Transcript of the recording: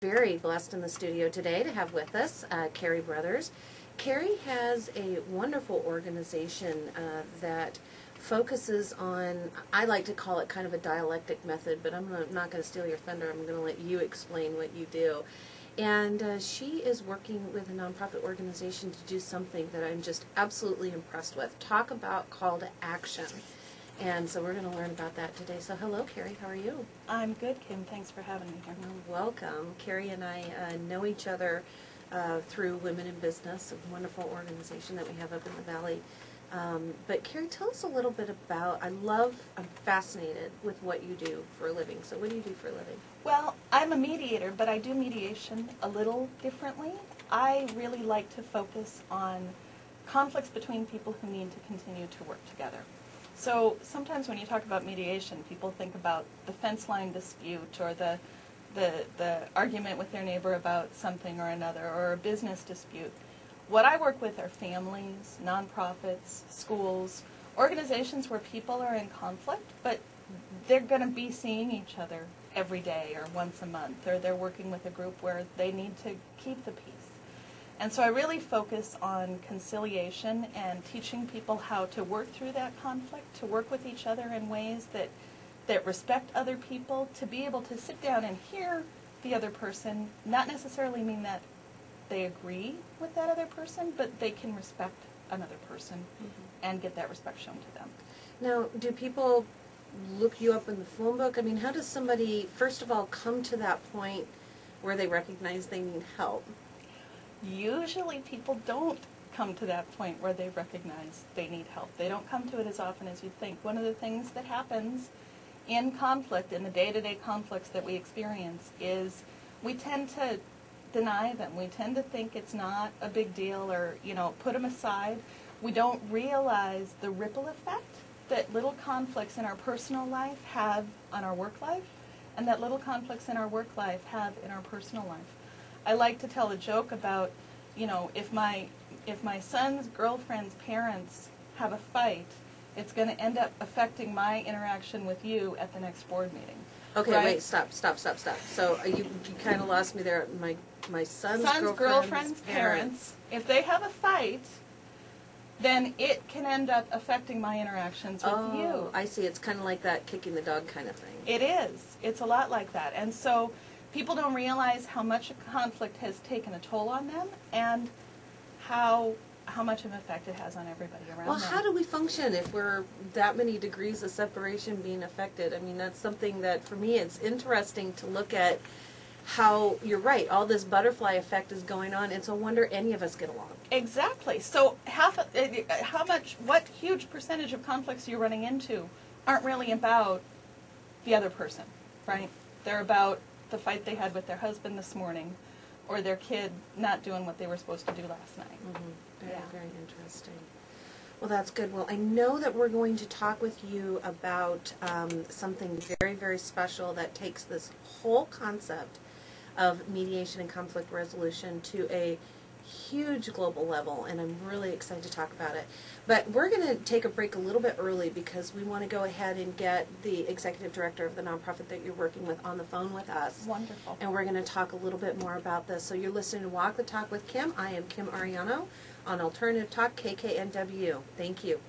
very blessed in the studio today to have with us Karrie Brothers. Karrie has a wonderful organization that focuses on, I like to call it kind of a dialectic method, but I'm not going to steal your thunder. I'm going to let you explain what you do. And she is working with a nonprofit organization to do something that I'm just absolutely impressed with. Talk about call to action. And so we're going to learn about that today. So hello, Karrie. How are you? I'm good, Kim. Thanks for having me here. Welcome. Karrie and I know each other through Women in Business, a wonderful organization that we have up in the Valley. But Karrie, tell us a little bit about, I'm fascinated with what you do for a living. So what do you do for a living? Well, I'm a mediator, but I do mediation a little differently. I really like to focus on conflicts between people who need to continue to work together. So sometimes when you talk about mediation, people think about the fence line dispute or the argument with their neighbor about something or another, or a business dispute. What I work with are families, nonprofits, schools, organizations where people are in conflict, but they're going to be seeing each other every day or once a month, or they're working with a group where they need to keep the peace. And so I really focus on conciliation and teaching people how to work through that conflict, to work with each other in ways that respect other people, to be able to sit down and hear the other person, not necessarily mean that they agree with that other person, but they can respect another person and get that respect shown to them. Now, do people look you up in the phone book? I mean, how does somebody, first of all, come to that point where they recognize they need help? Usually people don't come to that point where they recognize they need help. They don't come to it as often as you think. One of the things that happens in conflict, in the day-to-day conflicts that we experience, is we tend to deny them. We tend to think it's not a big deal, or, put them aside. We don't realize the ripple effect that little conflicts in our personal life have on our work life, and that little conflicts in our work life have in our personal life. I like to tell a joke about, if my son's girlfriend's parents have a fight, it's going to end up affecting my interaction with you at the next board meeting. Okay, right? Wait, stop. So you kind of lost me there. My son's girlfriend's parents, if they have a fight, then it can end up affecting my interactions with you. Oh, I see. It's kind of like that kicking the dog kind of thing. It is. It's a lot like that. And so people don't realize how much a conflict has taken a toll on them, and how much of an effect it has on everybody around them. Well, how do we function if we're that many degrees of separation being affected? I mean, that's something that, for me, it's interesting to look at how, you're right, all this butterfly effect is going on. It's a wonder any of us get along. Exactly. So what huge percentage of conflicts you're running into aren't really about the other person, right? They're about the fight they had with their husband this morning, or their kid not doing what they were supposed to do last night. Very interesting. Well, that's good. Well, I know that we're going to talk with you about something very, very special that takes this whole concept of mediation and conflict resolution to a huge global level, and I'm really excited to talk about it. But we're going to take a break a little bit early because we want to go ahead and get the executive director of the nonprofit that you're working with on the phone with us. Wonderful. And we're going to talk a little bit more about this. So you're listening to Walk the Talk with Kim. I am Kim Ariano on Alternative Talk KKNW. Thank you.